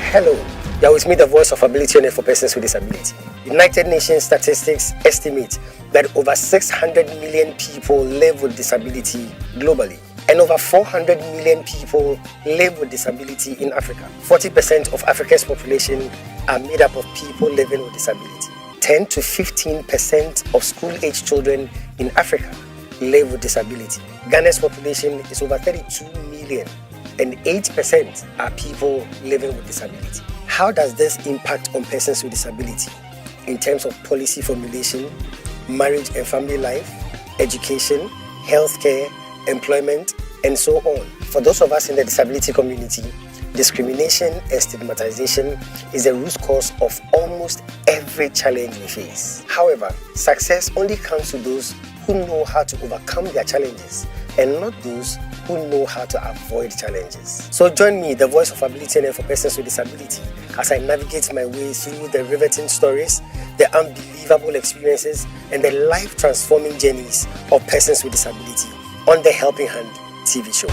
Hello, you are with me, the voice of ability for persons with disability. United Nations statistics estimate that over 600 million people live with disability globally, and over 400 million people live with disability in Africa. 40% of Africa's population are made up of people living with disability. 10 to 15% of school-age children in Africa live with disability. Ghana's population is over 32 million, and 8% are people living with disability. How does this impact on persons with disability in terms of policy formulation, marriage and family life, education, healthcare, employment, and so on? For those of us in the disability community, discrimination and stigmatization is the root cause of almost every challenge we face. However, success only comes to those who know how to overcome their challenges and not those who know how to avoid challenges. So join me, the voice of ability and for persons with disability, as I navigate my way through the riveting stories, the unbelievable experiences, and the life-transforming journeys of persons with disability on the Helping Hand TV show.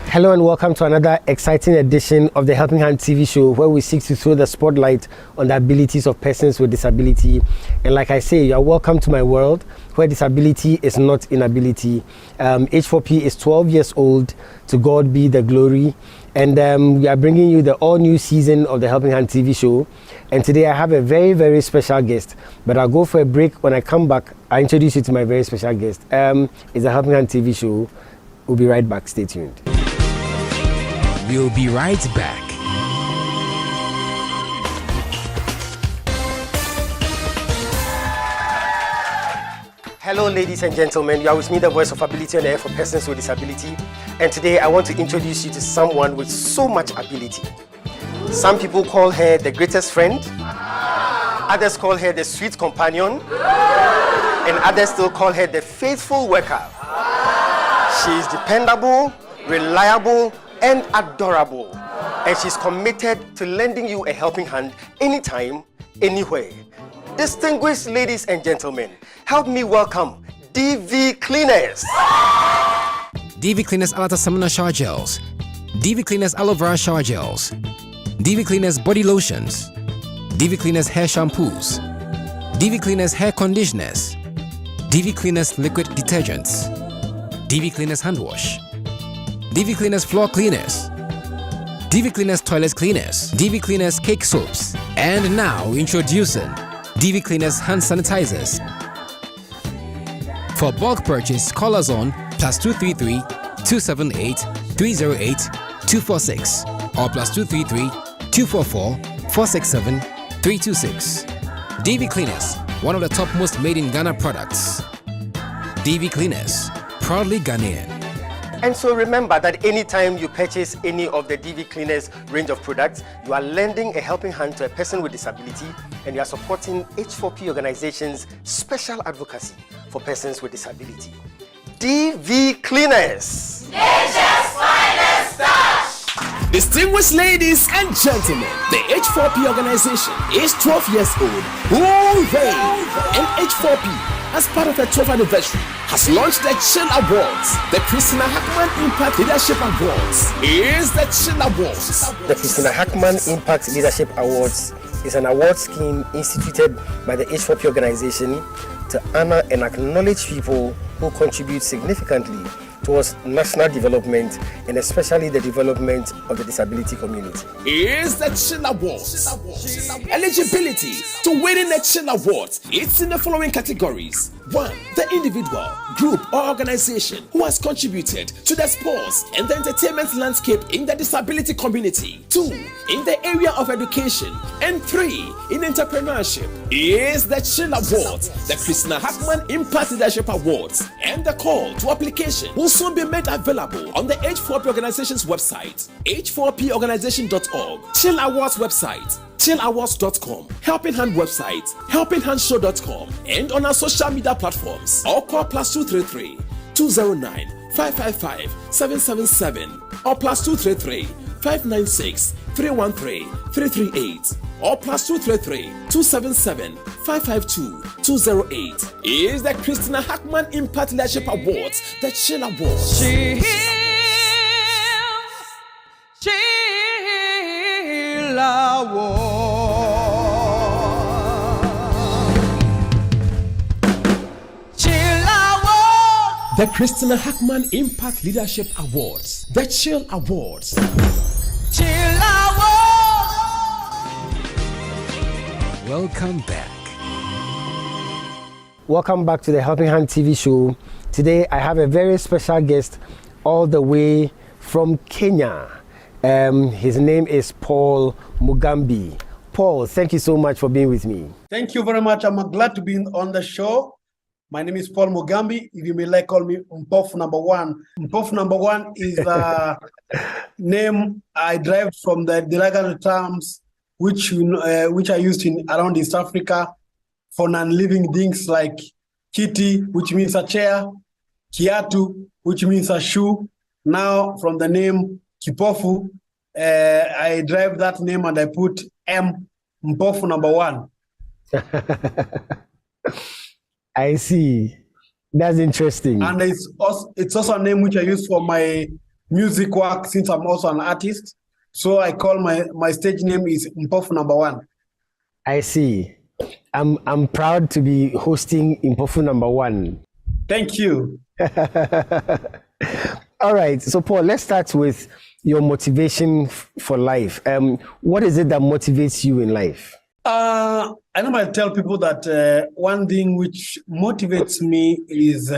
Hello and welcome to another exciting edition of the Helping Hand TV show, where we seek to throw the spotlight on the abilities of persons with disability. And like I say, you are welcome to my world where disability is not inability. H4P is 12 years old. To God be the glory. And we are bringing you the all-new season of the Helping Hand TV show. And today I have a very, very special guest. But I'll go for a break. When I come back, I'll introduce you to my very special guest. It's the Helping Hand TV show. We'll be right back. Stay tuned. We'll be right back. Hello, ladies and gentlemen. You are with me, the voice of ability on air for persons with disability. And today I want to introduce you to someone with so much ability. Some people call her the greatest friend. Others call her the sweet companion. And others still call her the faithful worker. She is dependable, reliable, and adorable, and she's committed to lending you a helping hand anytime, anywhere. Distinguished ladies and gentlemen, help me welcome DV Cleaners. DV Cleaners Alata Samana Shower Gels, DV Cleaners Aloe Vera Shower Gels, DV Cleaners Body Lotions, DV Cleaners Hair Shampoos, DV Cleaners Hair Conditioners, DV Cleaners Liquid Detergents, DV Cleaners Hand Wash, DV Cleaners Floor Cleaners, DV Cleaners Toilet Cleaners, DV Cleaners Cake Soaps, and now introducing DV Cleaners Hand Sanitizers. For bulk purchase, call us on +233 278 308 246 or +233 244 467 326. DV Cleaners, one of the top most made in Ghana products. DV Cleaners, proudly Ghanaian. And so remember that anytime you purchase any of the DV Cleaners range of products, you are lending a helping hand to a person with disability, and you are supporting H4P Organization's special advocacy for persons with disability. DV Cleaners, Nature's finest touch. Distinguished ladies and gentlemen, the H4P Organization is 12 years old. Hooray! And H4P, as part of the 12th anniversary, has launched the Chill Awards. The Christina Hackman Impact Leadership Awards is the Chill Awards. The Christina Hackman Impact Leadership Awards is an award scheme instituted by the H4P Organization to honor and acknowledge people who contribute significantly towards national development and especially the development of the disability community. Is the Chill Awards. Eligibility to winning the Chill Awards, it's in the following categories. 1. The individual, group or organization who has contributed to the sports and the entertainment landscape in the disability community. 2. In the area of education. And 3. In entrepreneurship. Is the Chill Awards, the Christina Hackman Impact Leadership Awards, and the call to application will soon be made available on the H4P Organization's website, h4porganization.org, Chill Awards website, chillawards.com, Helping Hand website, helpinghandshow.com, and on our social media platforms. Or call +233 209 555 777 or +233 596 313 338 or +233 277 552 208 is the Christina Hackman Impact Leadership Awards, the Chill Awards. She The Christina Hackman Impact Leadership Awards, the Chill Awards. Welcome back. Welcome back to the Helping Hand TV show. Today I have a very special guest all the way from Kenya. His name is Paul Mugambi. Paul, thank you so much for being with me. Thank you very much. I'm glad to be on the show. My name is Paul Mugambi. If you may like, call me Mpofu number one. Mpofu number one is a name I derived from the derogatory terms which are used in around East Africa for non-living things like kiti, which means a chair, kiatu, which means a shoe. Now, from the name Kipofu, I derived that name and I put M, Mpofu number one. I see. That's interesting. And it's also a name which I use for my music work since I'm also an artist. So I call my stage name is Mpofu number one. I see. I'm proud to be hosting Mpofu number one. Thank you. All right. So Paul, let's start with your motivation for life. What is it that motivates you in life? I normally tell people that one thing which motivates me is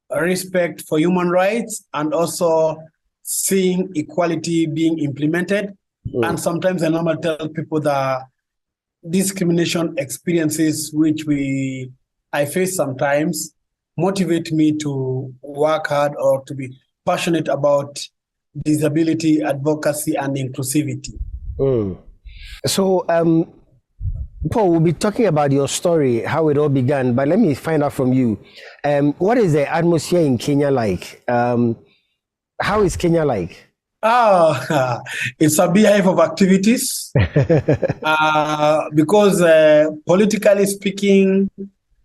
respect for human rights and also seeing equality being implemented. And sometimes I normally tell people that discrimination experiences which I face sometimes motivate me to work hard or to be passionate about disability, advocacy, and inclusivity. So, Paul, we'll be talking about your story, how it all began, but let me find out from you. What is the atmosphere in Kenya like? How is Kenya like? It's a beehive of activities because politically speaking,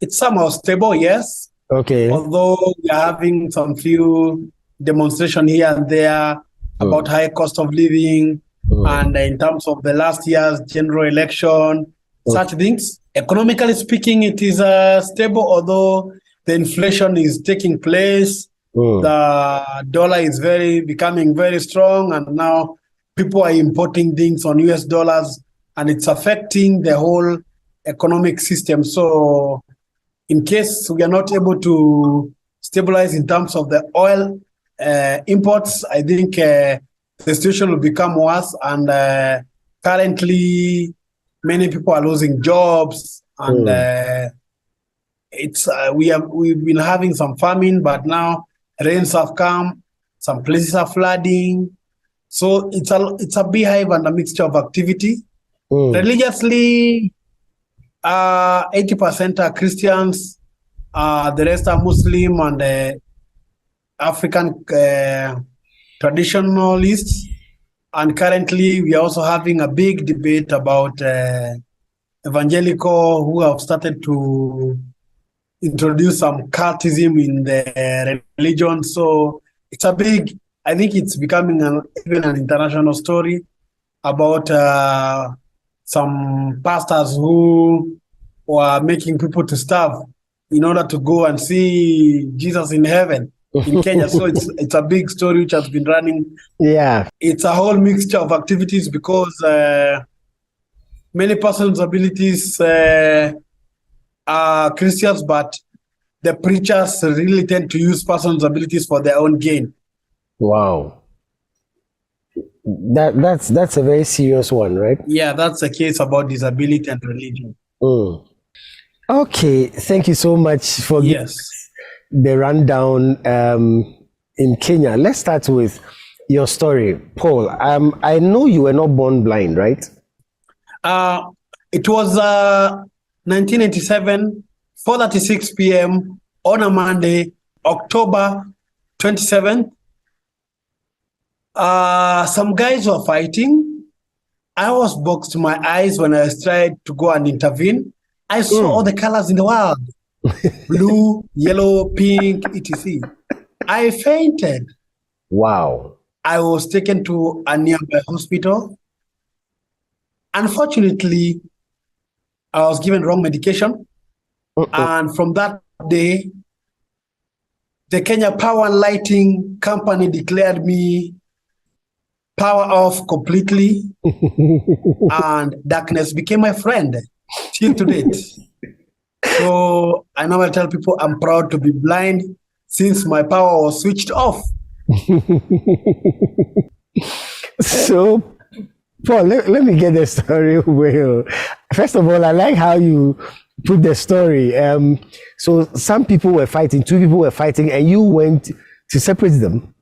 it's somehow stable, yes. Okay. Although we are having some few demonstrations here and there about high cost of living, and in terms of the last year's general election, such things. Economically speaking, it is stable, although the inflation is taking place. The dollar is becoming very strong, and now people are importing things on US dollars, and it's affecting the whole economic system. So in case we are not able to stabilize in terms of the oil imports, I think the situation will become worse, and currently many people are losing jobs, and we've been having some famine, but now rains have come, some places are flooding, so it's a beehive and a mixture of activity. Religiously, 80% are Christians, the rest are Muslim and African traditionalists. And currently, we are also having a big debate about evangelical who have started to introduce some cultism in the religion. So it's I think it's becoming even an international story about some pastors who were making people to starve in order to go and see Jesus in heaven in Kenya. So it's a big story which has been running. Yeah. It's a whole mixture of activities because many persons with disabilities are Christians, but the preachers really tend to use persons with disabilities for their own gain. Wow. That's a very serious one, right? Yeah, that's the case about disability and religion. Okay, thank you so much for the rundown in Kenya. Let's start with your story, Paul. I know you were not born blind, right? It was 1987, 4:36 p.m. on a Monday, October 27th. Some guys were fighting. I was boxed my eyes when I tried to go and intervene. I saw all the colors in the world. Blue, yellow, pink, etc. I fainted. Wow. I was taken to a nearby hospital. Unfortunately, I was given wrong medication. And from that day, the Kenya Power and Lighting Company declared me power off completely, and darkness became my friend till to date. So I now tell people I'm proud to be blind since my power was switched off. So, Paul, let me get the story well. First of all, I like how you put the story. So some people were fighting, two people were fighting, and you went to separate them.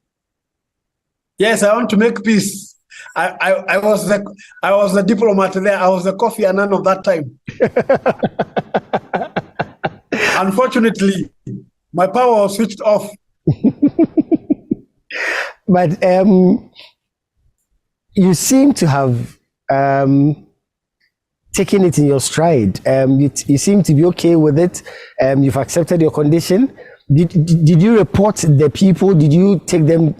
Yes, I want to make peace. I was the diplomat there. I was the Kofi Annan of that time. Unfortunately, my power was switched off. But you seem to have taken it in your stride. You seem to be okay with it. You've accepted your condition. Did you report the people? Did you take them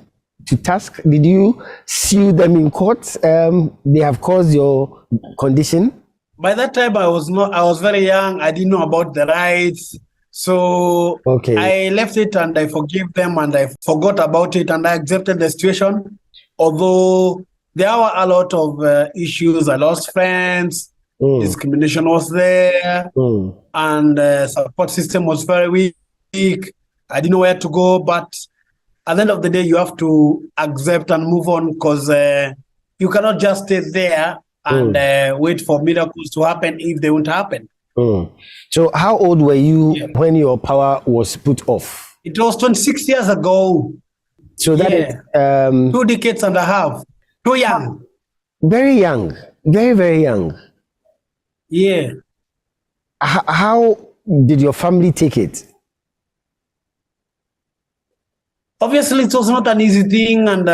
to task? Did you sue them in court? They have caused your condition. By that time, I was very young. I didn't know about the rights. So I left it and I forgave them and I forgot about it and I accepted the situation. Although there were a lot of issues. I lost friends. Discrimination was there. And the support system was very weak. I didn't know where to go. But at the end of the day, you have to accept and move on because you cannot just stay there and wait for miracles to happen if they won't happen. So how old were you when your power was put off? It was 26 years ago. So that is 2 decades and a half. Too young. Very young. Very, very young. Yeah. How did your family take it? Obviously, it was not an easy thing, and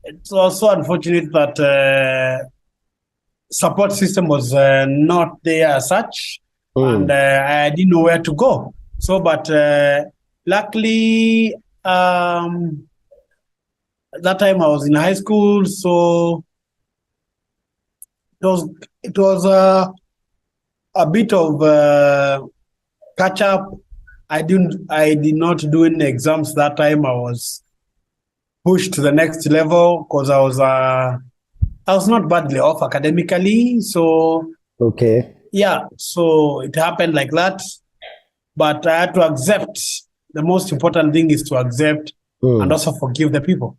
it's also unfortunate that support system was not there as such, and I didn't know where to go. So, but luckily, that time I was in high school, so it was a bit of catch up. I did not do any exams that time. I was pushed to the next level because I was not badly off academically. So yeah, so it happened like that. But I had to accept. The most important thing is to accept and also forgive the people.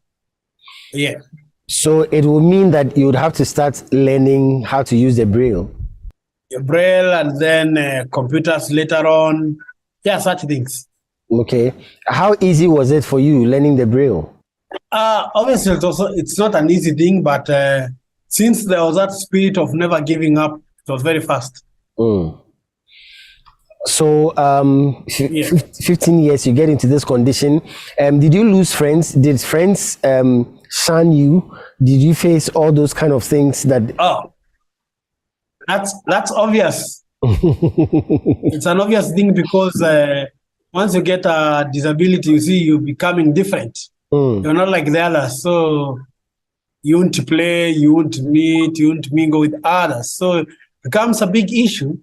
Yeah. So it will mean that you would have to start learning how to use the Braille. Braille and then computers later on. Yeah, such things. Okay. How easy was it for you learning the Braille? Obviously, it's not an easy thing, but since there was that spirit of never giving up, it was very fast. So, 15 years, you get into this condition. Did you lose friends? Did friends shun you? Did you face all those kind of things that... Oh, that's obvious. It's an obvious thing because once you get a disability, you see you're becoming different. You're not like the others. So you won't play, you won't meet, you won't mingle with others. So it becomes a big issue.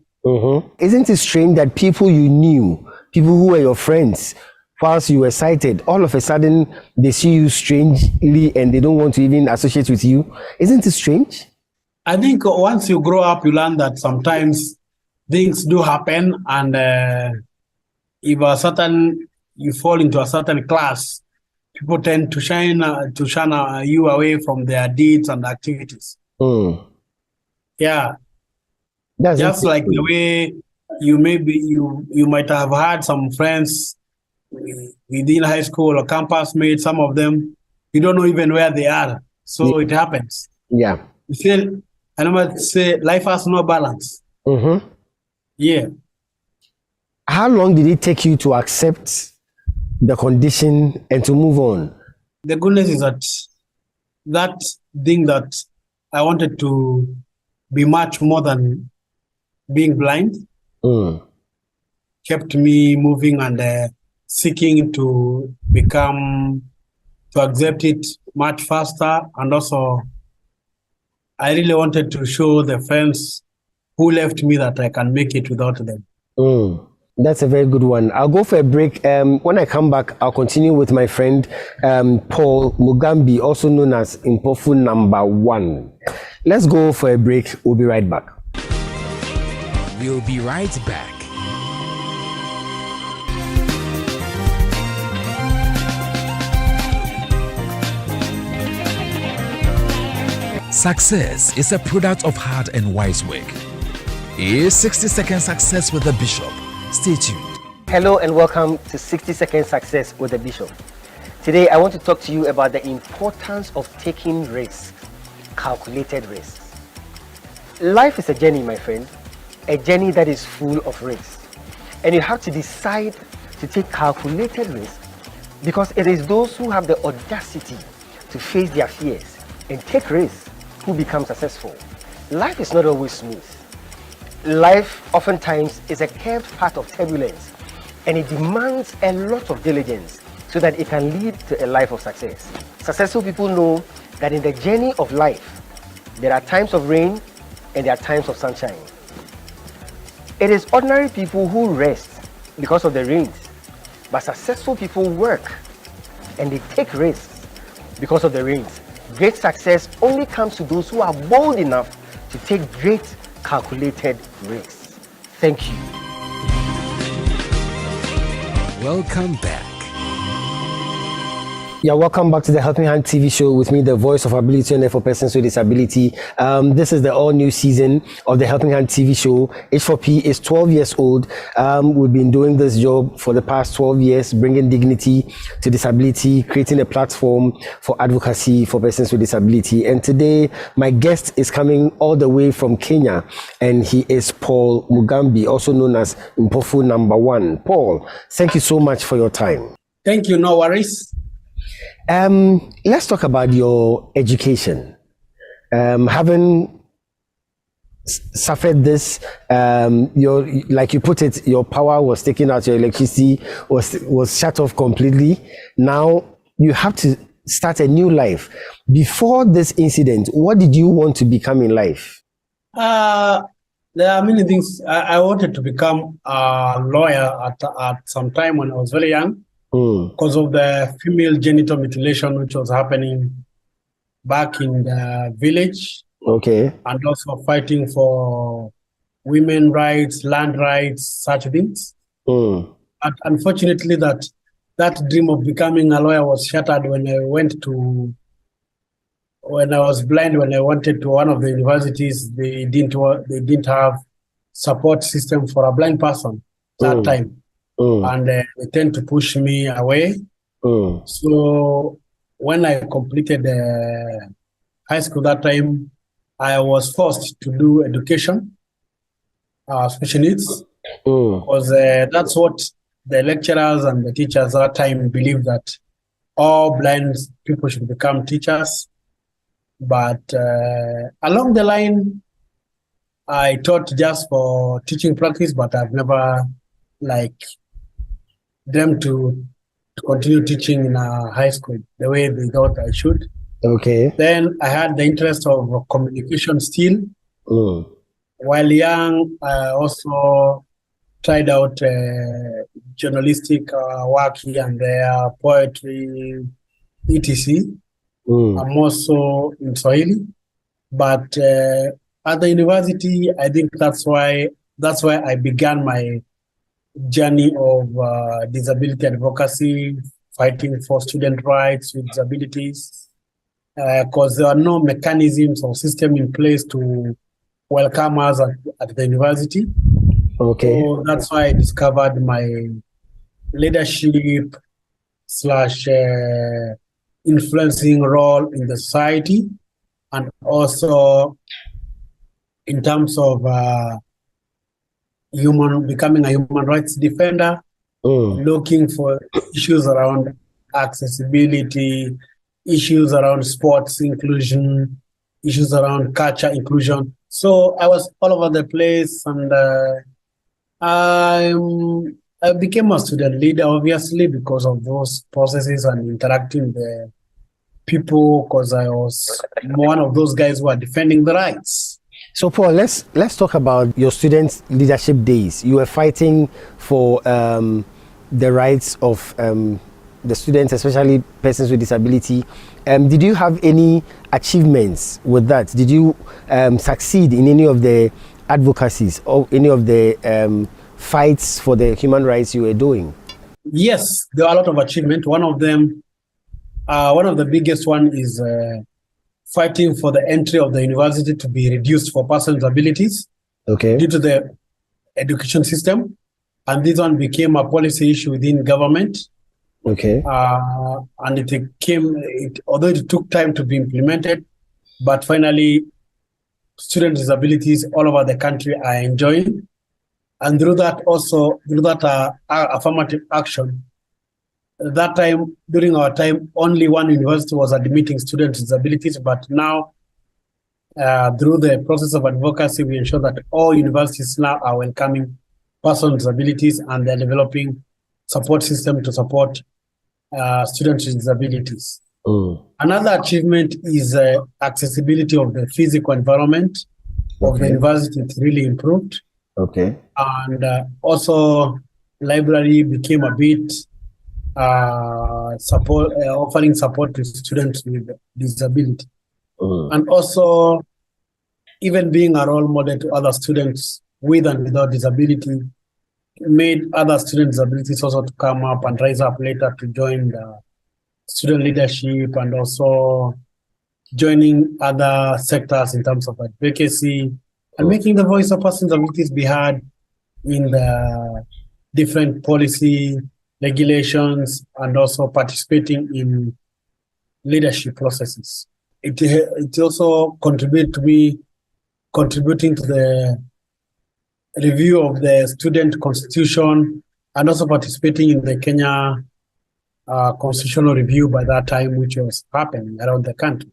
Isn't it strange that people you knew, people who were your friends, whilst you were sighted, all of a sudden they see you strangely and they don't want to even associate with you? Isn't it strange? I think once you grow up, you learn that sometimes things do happen, and if you fall into a certain class, people tend to shun you away from their deeds and activities. Yeah, that's just like the way you might have had some friends within high school or campus mates. Some of them you don't know even where they are, so it happens. Yeah, you feel. I never say life has no balance. Yeah. How long did it take you to accept the condition and to move on? The goodness is that thing that I wanted to be much more than being blind kept me moving and seeking to accept it much faster and also I really wanted to show the friends who left me that I can make it without them. That's a very good one. I'll go for a break. When I come back, I'll continue with my friend Paul Mugambi, also known as Impofu number 1. Let's go for a break. We'll be right back. We'll be right back. Success is a product of hard and wise work. Here's 60-second success with the Bishop. Stay tuned. Hello and welcome to 60-second success with the Bishop. Today I want to talk to you about the importance of taking risks, calculated risks. Life is a journey, my friend, a journey that is full of risks. And you have to decide to take calculated risks because it is those who have the audacity to face their fears and take risks who become successful. Life is not always smooth. Life oftentimes is a curved path of turbulence, and it demands a lot of diligence so that it can lead to a life of success. Successful people know that in the journey of life, there are times of rain and there are times of sunshine. It is ordinary people who rest because of the rains, but successful people work and they take risks because of the rains. Great success only comes to those who are bold enough to take great calculated risks. Thank you. Welcome back. Yeah, welcome back to the Helping Hand TV show with me, the voice of ability and for persons with disability. This is the all-new season of the Helping Hand TV show. H4P is 12 years old. We've been doing this job for the past 12 years, bringing dignity to disability, creating a platform for advocacy for persons with disability. And today, my guest is coming all the way from Kenya, and he is Paul Mugambi, also known as Impofu number 1. Paul, thank you so much for your time. Thank you, no worries. Let's talk about your education. Having suffered this, your, like you put it, your power was taken out, your electricity was shut off completely. Now you have to start a new life. Before this incident, what did you want to become in life? There are many things. I wanted to become a lawyer at some time when I was very young. Because of the female genital mutilation which was happening back in the village. Okay. And also fighting for women rights, land rights, such things. And unfortunately, that dream of becoming a lawyer was shattered when I was blind, when I wanted to one of the universities. They didn't have support system for a blind person that time. And they tend to push me away. So when I completed high school that time, I was forced to do education, special needs, because that's what the lecturers and the teachers that time believed, that all blind people should become teachers. But along the line, I taught just for teaching practice, but I've never dreamt to continue teaching in a high school the way they thought I should. Okay. Then I had the interest of communication still. While young, I also tried out journalistic work here and there, poetry, etc. I'm also in Swahili. But at the university, I think that's why I began my journey of disability advocacy, fighting for student rights with disabilities, because there are no mechanisms or system in place to welcome us at the university. Okay. So that's why I discovered my leadership / influencing role in the society, and also in terms of becoming a human rights defender, looking for issues around accessibility, issues around sports inclusion, issues around culture inclusion. So I was all over the place, and I became a student leader, obviously, because of those processes and interacting with the people because I was one of those guys who are defending the rights. So, Paul, let's talk about your student leadership days. You were fighting for the rights of the students, especially persons with disability. Did you have any achievements with that? Did you succeed in any of the advocacies or any of the fights for the human rights you were doing? Yes, there are a lot of achievements. One of them, one of the biggest one is fighting for the entry of the university to be reduced for persons with abilities due to the education system. And this one became a policy issue within government. And although it took time to be implemented, but finally, student disabilities all over the country are enjoying. And through that affirmative action, that time, during our time, only one university was admitting students with disabilities, but now, through the process of advocacy, we ensure that all universities now are welcoming persons with disabilities, and they're developing support system to support students with disabilities. Another achievement is accessibility of the physical environment of the university. It's really improved. And also, library became a bit offering support to students with disability. And also, even being a role model to other students with and without disability made other students with disabilities also to come up and rise up later to join the student leadership, and also joining other sectors in terms of advocacy and making the voice of persons with disabilities be heard in the different policy regulations, and also participating in leadership processes. It also contributing to the review of the student constitution, and also participating in the Kenya constitutional review by that time, which was happening around the country.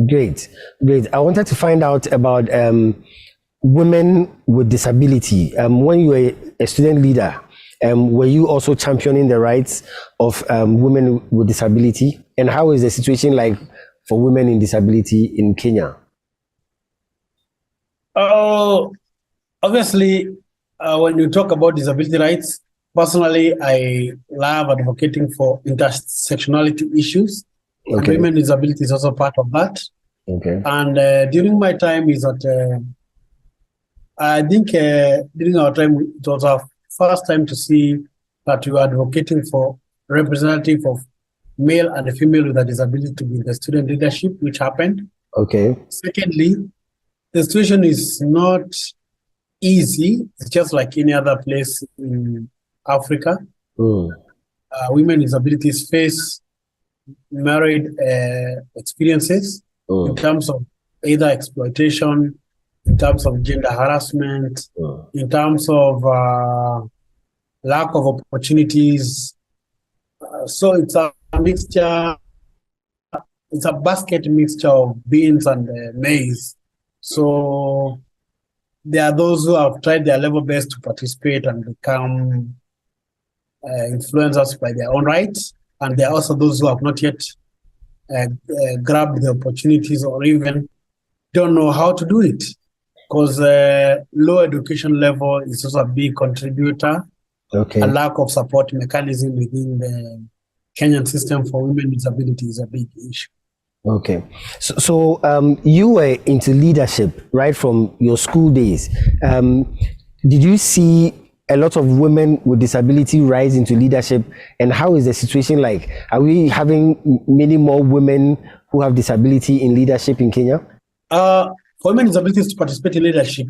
Great. I wanted to find out about women with disability. When you were a student leader, were you also championing the rights of women with disability? And how is the situation like for women in disability in Kenya? Obviously, when you talk about disability rights, personally, I love advocating for intersectionality issues. And women with disability is also part of that. And during my time is that I think during our time, it was our first time to see that we were advocating for representative of male and female with a disability to be in the student leadership, which happened. Secondly, the situation is not easy. It's just like any other place in Africa. Women with disabilities face married experiences in terms of either exploitation, in terms of gender harassment, in terms of lack of opportunities. So it's a mixture, it's a basket mixture of beans and maize. So there are those who have tried their level best to participate and become influencers by their own rights. And there are also those who have not yet grabbed the opportunities, or even don't know how to do it, because low education level is also a big contributor. A lack of support mechanism within the Kenyan system for women with disability is a big issue. So you were into leadership right from your school days. Did you see a lot of women with disability rise into leadership, and how is the situation like? Are we having many more women who have disability in leadership in Kenya? For women with disabilities to participate in leadership,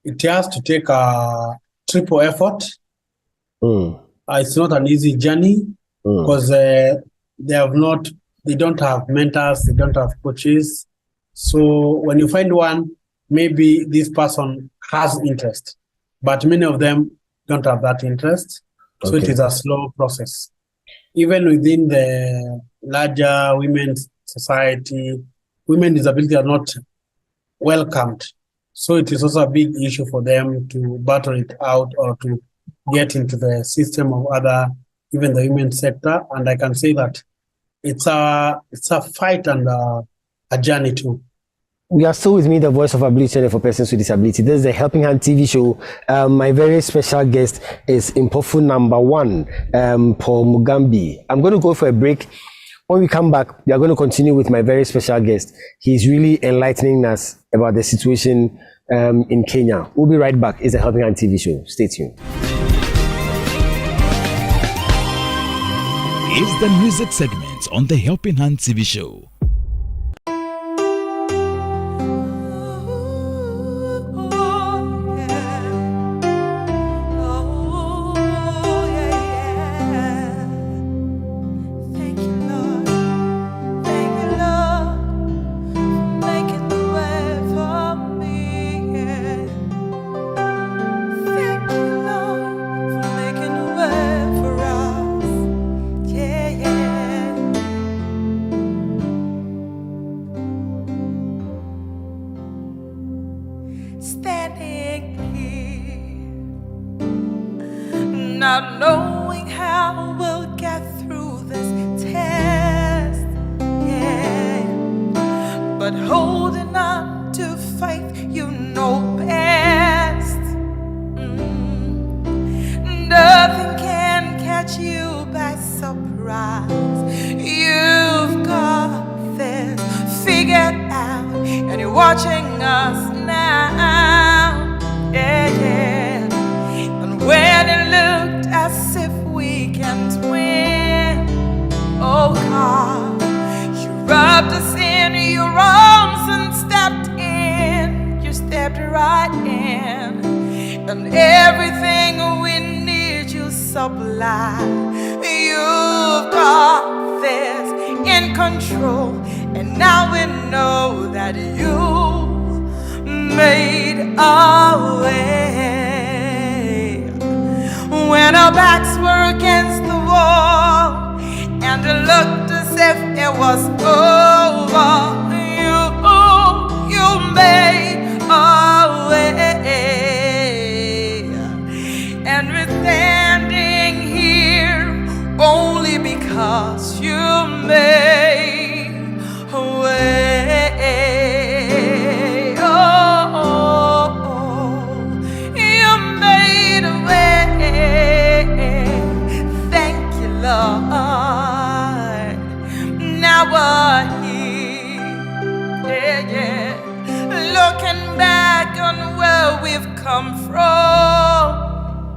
it has to take a triple effort. It's not an easy journey, because they don't have mentors, they don't have coaches. So when you find one, maybe this person has interest, but many of them don't have that interest. So it is a slow process. Even within the larger women's society, women with disability are not welcomed. So it is also a big issue for them to battle it out, or to get into the system of even the women's sector. And I can say that it's a fight and a journey too. We are still with me, the voice of ability for persons with disability. This is the Helping Hand TV show. My very special guest is Impofu number 1, Paul Mugambi. I'm going to go for a break. When we come back, we are going to continue with my very special guest. He's really enlightening us about the situation in Kenya. We'll be right back. It's the Helping Hand TV show. Stay tuned. It's the music segment on the Helping Hand TV show. Not knowing how we'll get through this test, yeah. But holding on to faith, you know best. Nothing can catch you by surprise. You've got this figured out, and you're watching us now, yeah, yeah. And when it looked as if we can't win, oh God, you wrapped us in your arms and stepped in. You stepped right in, and everything we need you supply. You've got this in control, and now we know that you made a way. When our backs were against the wall and it looked as if it was over, you made a way. And we're standing here only because you made a way. Lord, now we're here, yeah, yeah. Looking back on where we've come from,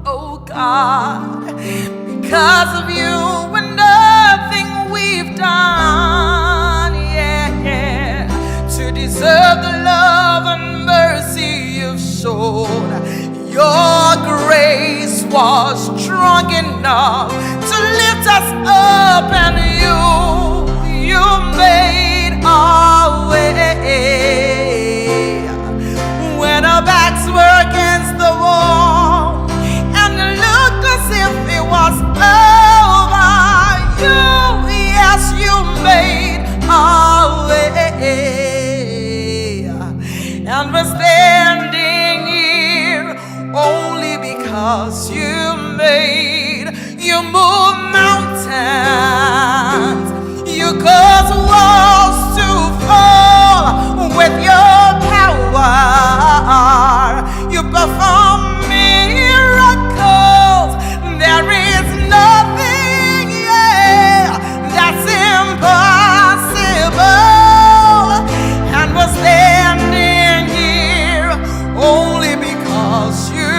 oh God, because of you and nothing we've done, yeah, yeah, to deserve the love and mercy you've shown. Your grace was strong enough to lift us up, and you made our way. When our backs were against the wall and it looked as if it was over, yes, you made our way. And we're standing here only because you move mountains, you cause walls to fall with your power, you perform miracles. There is nothing, yeah, that's impossible. And we're standing here only because you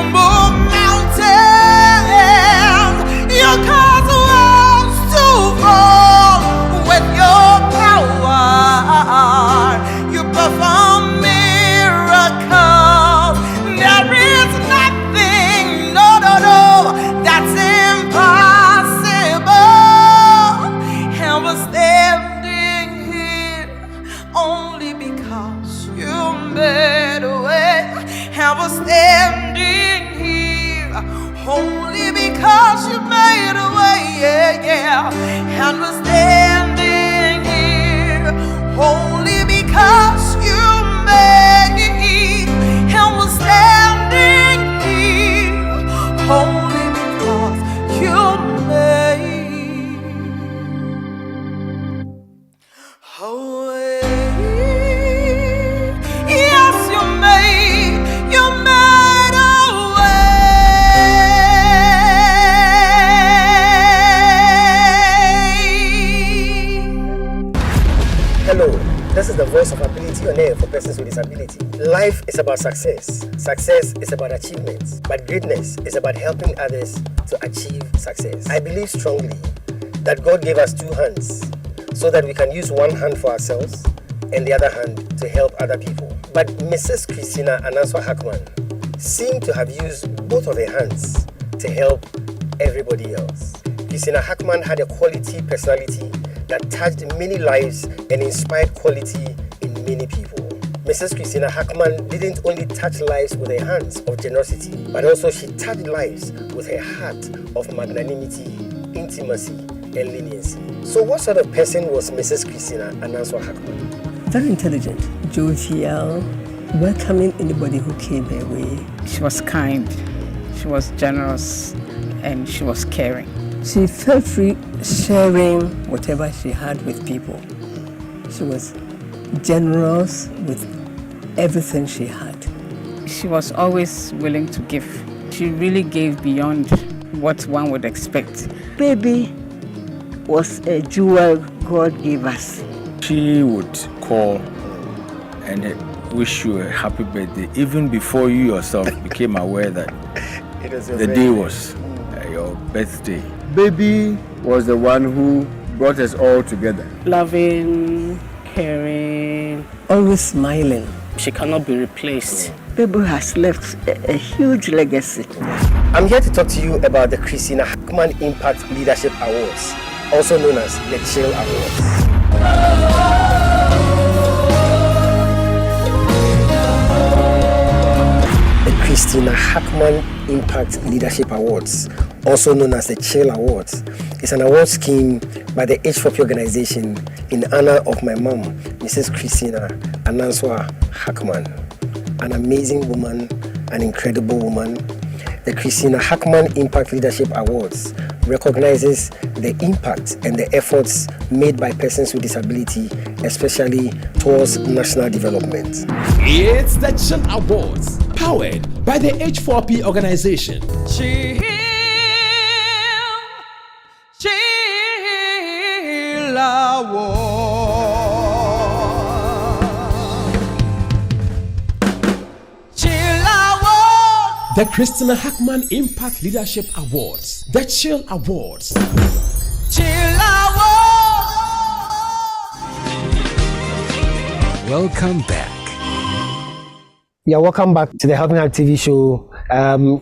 move mountains, you cause walls to fall with your power, you perform miracles. There is nothing, no, that's impossible. And we're standing here only because you made a way. And we're standing here only because you made a way, yeah, yeah. And we're standing here only because you made it. And we're standing here only because you made billionaire for persons with disability. Life is about success. Success is about achievements. But greatness is about helping others to achieve success. I believe strongly that God gave us two hands so that we can use one hand for ourselves and the other hand to help other people. But Mrs. Christina Ananswa Hackman seemed to have used both of her hands to help everybody else. Christina Hackman had a quality personality that touched many lives and inspired quality in many people. Mrs. Christina Hackman didn't only touch lives with her hands of generosity, but also she touched lives with her heart of magnanimity, intimacy, and leniency. So what sort of person was Mrs. Christina Ananswa Hackman? Very intelligent, jovial, welcoming anybody who came her way. She was kind, she was generous, and she was caring. She felt free sharing whatever she had with people. She was generous with everything she had. She was always willing to give. She really gave beyond what one would expect. Baby was a jewel God gave us. She would call and wish you a happy birthday even before you yourself became aware that the day was your birthday. Baby was the one who brought us all together. Loving, caring, always smiling. She cannot be replaced. Baby has left a huge legacy. I'm here to talk to you about the Christina Hackman Impact Leadership Awards, also known as the Chill Awards. The Christina Hackman Impact Leadership Awards, also known as the Chill Awards, is an award scheme by the H4P Organization in honor of my mom, Mrs. Christina Ananswa Hackman, an amazing woman, an incredible woman. The Christina Hackman Impact Leadership Awards recognizes the impact and the efforts made by persons with disability, especially towards national development. It's the Chill Awards, powered by the H4P Organization. Chill Awards. The Christina Hackman Impact Leadership Awards. The Chill Awards. Chill Awards. Welcome back. Yeah, welcome back to the Helping Hand TV show.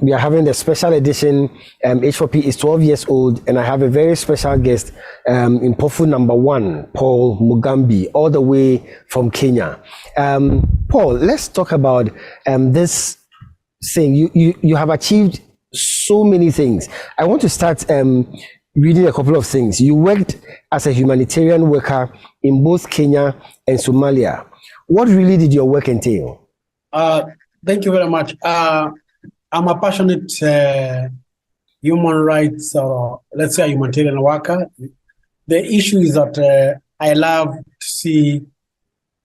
We are having the special edition. H4P is 12 years old, and I have a very special guest in Pofu #1, Paul Mugambi, all the way from Kenya. Paul, let's talk about this thing. You have achieved so many things. I want to start reading a couple of things. You worked as a humanitarian worker in both Kenya and Somalia. What really did your work entail? Thank you very much. I'm a passionate human rights, let's say a humanitarian worker. The issue is that I love to see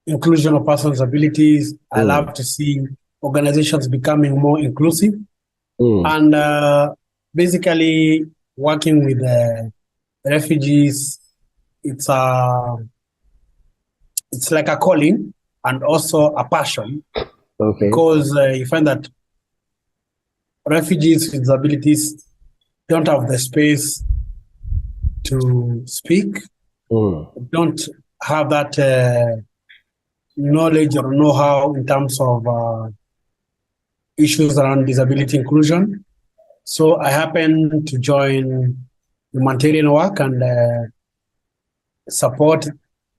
inclusion of persons with abilities. I love to see organizations becoming more inclusive. And basically working with refugees, it's like a calling and also a passion. Okay. Because you find that refugees with disabilities don't have the space to speak, don't have that knowledge or know-how in terms of issues around disability inclusion. So I happened to join humanitarian work and support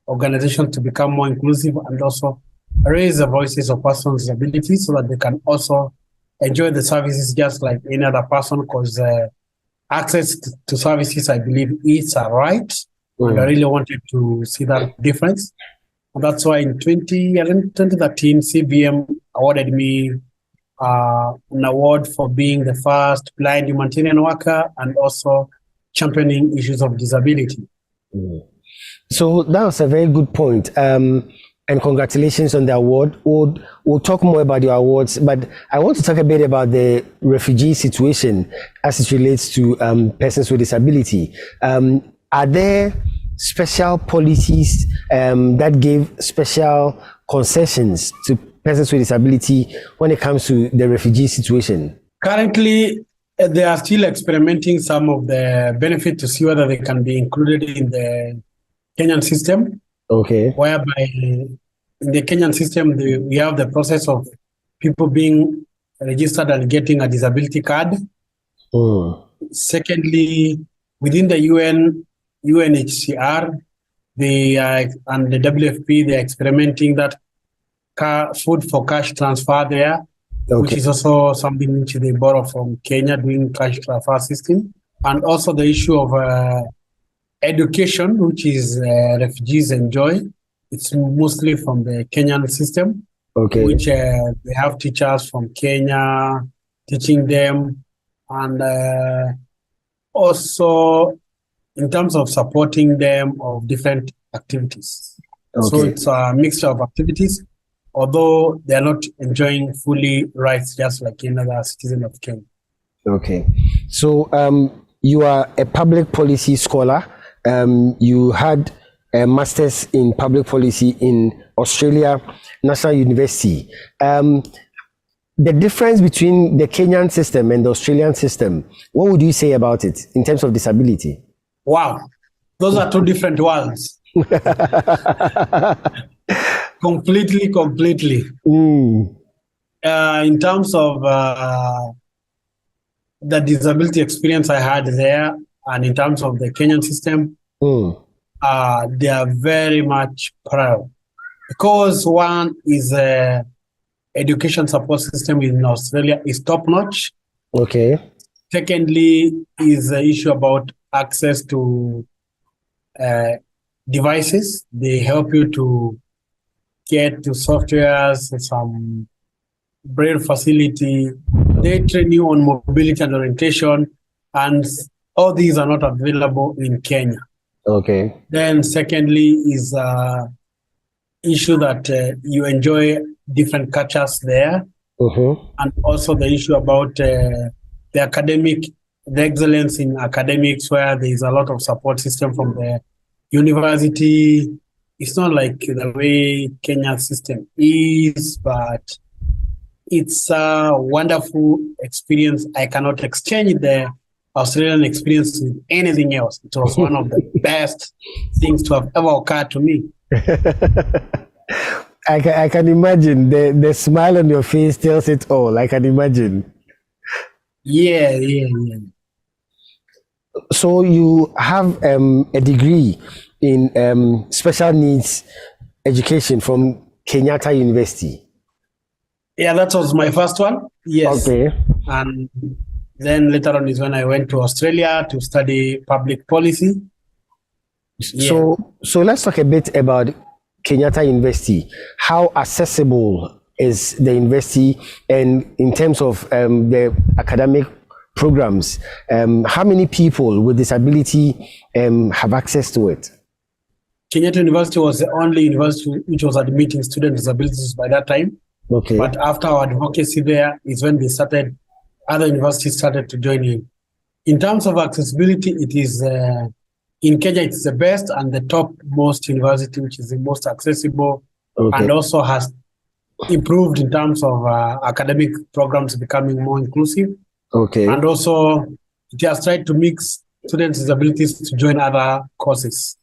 organizations to become more inclusive and also raise the voices of persons with disabilities so that they can also enjoy the services just like any other person, because access to services, I believe, is a right. And I really wanted to see that difference. And that's why in 2013, CBM awarded me an award for being the first blind humanitarian worker and also championing issues of disability. So that was a very good point. And congratulations on the award. We'll talk more about your awards, but I want to talk a bit about the refugee situation as it relates to persons with disability. Are there special policies that give special concessions to persons with disability when it comes to the refugee situation? Currently, they are still experimenting some of the benefits to see whether they can be included in the Kenyan system. Okay. Whereby in the Kenyan system, we have the process of people being registered and getting a disability card. Secondly, within the UNHCR, and the WFP, they're experimenting that food for cash transfer there, which is also something which they borrow from Kenya, doing cash transfer system. And also the issue of education, which is refugees enjoy. It's mostly from the Kenyan system, which they have teachers from Kenya teaching them. And also in terms of supporting them of different activities. So it's a mixture of activities, although they are not enjoying fully rights just like any other citizen of Kenya. Okay. So you are a public policy scholar. You had a master's in public policy in Australia National University. The difference between the Kenyan system and the Australian system, what would you say about it in terms of disability? Wow, those are two different worlds. Completely. In terms of the disability experience I had there, and in terms of the Kenyan system, they are very much proud. Because one is education support system in Australia is top-notch. Okay. Secondly, is the issue about access to devices. They help you to get to softwares, some braille facility. They train you on mobility and orientation, and all these are not available in Kenya. Okay. Then secondly is issue that you enjoy different cultures there, and also the issue about the excellence in academics, where there is a lot of support system from the university. It's not like the way Kenya system is, but it's a wonderful experience. I cannot exchange the Australian experience with anything else. It was one of the best things to have ever occurred to me. I can imagine the smile on your face tells it all. I can imagine. Yeah. So you have a degree in special needs education from Kenyatta University. Yeah, that was my first one. Yes. Okay. And then later on is when I went to Australia to study public policy. So let's talk a bit about Kenyatta University. How accessible is the university, and in terms of the academic programs, how many people with disability have access to it? Kenyatta University was the only university which was admitting student disabilities by that time. Okay. But after our advocacy there is when other universities started to join in. In terms of accessibility, it is in Kenya, it's the best and the top most university, which is the most accessible, and also has improved in terms of academic programs becoming more inclusive. Okay. And also it has tried to mix students' disabilities to join other courses.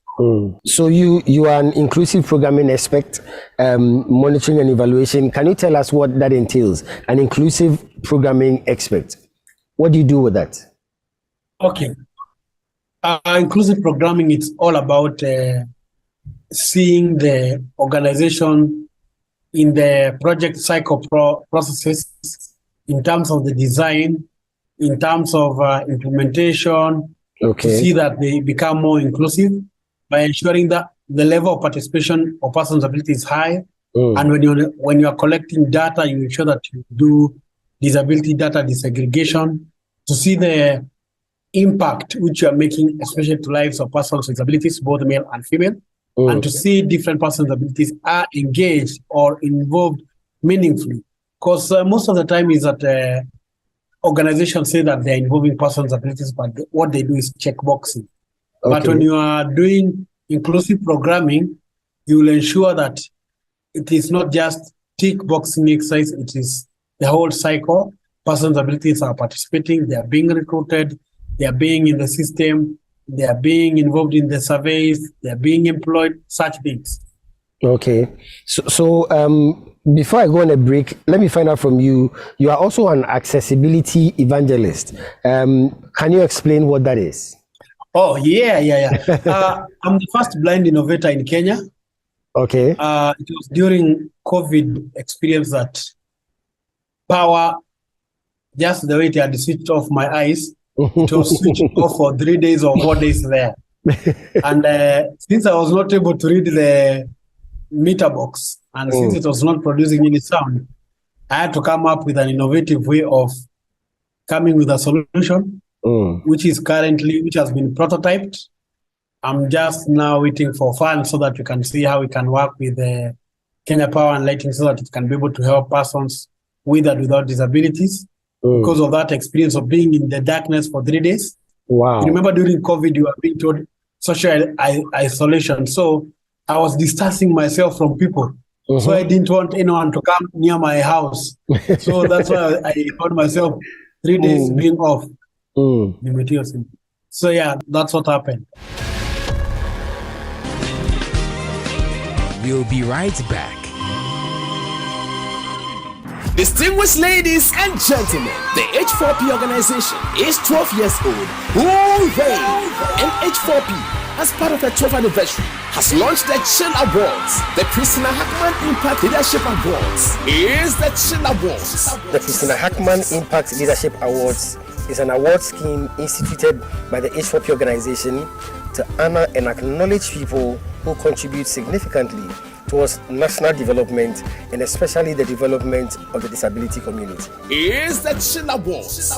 So you are an inclusive programming expert, monitoring and evaluation. Can you tell us what that entails? An inclusive programming expert. What do you do with that? Okay. Inclusive programming, it's all about seeing the organization in the project cycle processes, in terms of the design, in terms of implementation, to see that they become more inclusive by ensuring that the level of participation of persons with ability is high. And when you are collecting data, you ensure that you do disability data disaggregation to see the impact which you are making, especially to lives of persons with disabilities, both male and female, and to see different persons with disabilities are engaged or involved meaningfully. Because most of the time is that organizations say that they're involving persons with disabilities, but what they do is checkboxing. But when you are doing inclusive programming, you will ensure that it is not just tick boxing exercise, it is the whole cycle. Persons' abilities are participating, they are being recruited, they are being in the system, they are being involved in the surveys, they are being employed, such things. Okay. So before I go on a break, let me find out from you. You are also an accessibility evangelist. Can you explain what that is? Oh, yeah. I'm the first blind innovator in Kenya. Okay. It was during COVID experience that power, just the way it had switched off my eyes, it was switched off for 3 days or 4 days there. And since I was not able to read the meter box, and since it was not producing any sound, I had to come up with an innovative way of coming with a solution, which has been prototyped. I'm just now waiting for funds so that we can see how we can work with the Kenya Power and Lighting so that it can be able to help persons with and without disabilities. Because of that experience of being in the darkness for 3 days. Wow. You remember during COVID, you were being told social isolation. So I was distancing myself from people. So I didn't want anyone to come near my house. So that's why I found myself 3 days being off the materials. So yeah, that's what happened. We'll be right back. Distinguished ladies and gentlemen, the H4P Organization is 12 years old. Hooray! And H4P, as part of the 12th anniversary, has launched the Chill Awards. The Christina Hackman Impact Leadership Awards is the Chill Awards. The Christina Hackman Impact Leadership Awards is an award scheme instituted by the H4P Organization to honor and acknowledge people who contribute significantly towards national development and especially the development of the disability community. Is the Chill Awards.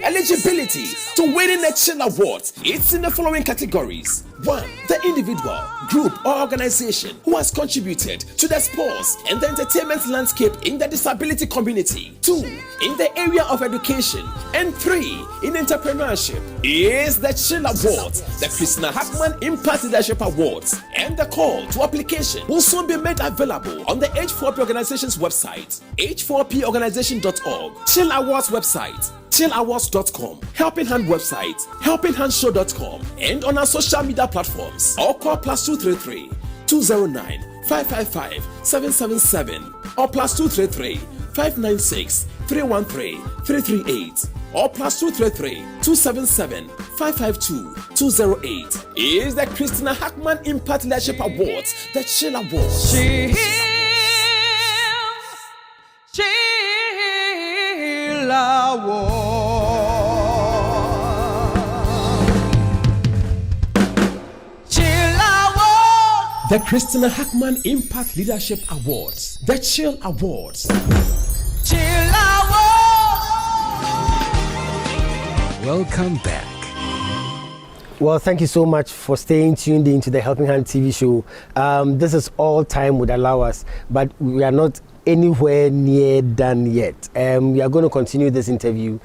Eligibility to winning the Chill Awards. It's in the following categories. 1. The individual, group or organization who has contributed to the sports and the entertainment landscape in the disability community. 2. In the area of education. And 3. In entrepreneurship. Is the Chill Awards, the Christina Hackman Impact Leadership Awards. And the call to application will soon be made available on the H4P Organization's website, h4porganization.org, Chill Awards website, chillawards.com, Helping Hand website, helpinghandshow.com, and on our social media platforms. Or call +233 209 555 777 or +233 596 313 338 or +233 277 552 208 is the Christina Hackman Impact Leadership Awards, the Chill Awards. Chill Awards. The Christina Hackman Impact Leadership Awards, the Chill Awards. Chill Awards. Welcome back. Well, thank you so much for staying tuned into the Helping Hand TV show. This is all time would allow us, but we are not anywhere near done yet. We are going to continue this interview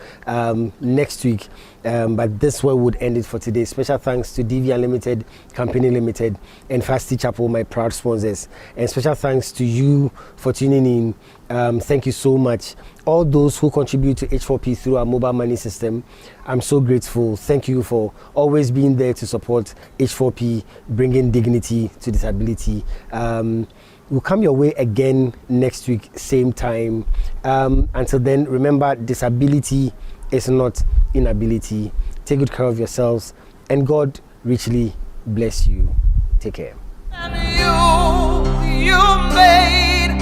next week, but this way would end it for today. Special thanks to DV Unlimited, Company Limited, and Fasti Chapel, my proud sponsors. And special thanks to you for tuning in. Thank you so much. All those who contribute to H4P through our mobile money system, I'm so grateful. Thank you for always being there to support H4P, bringing dignity to disability. We'll come your way again next week, same time. Until then, remember, disability is not inability. Take good care of yourselves, and God richly bless you. Take care. You made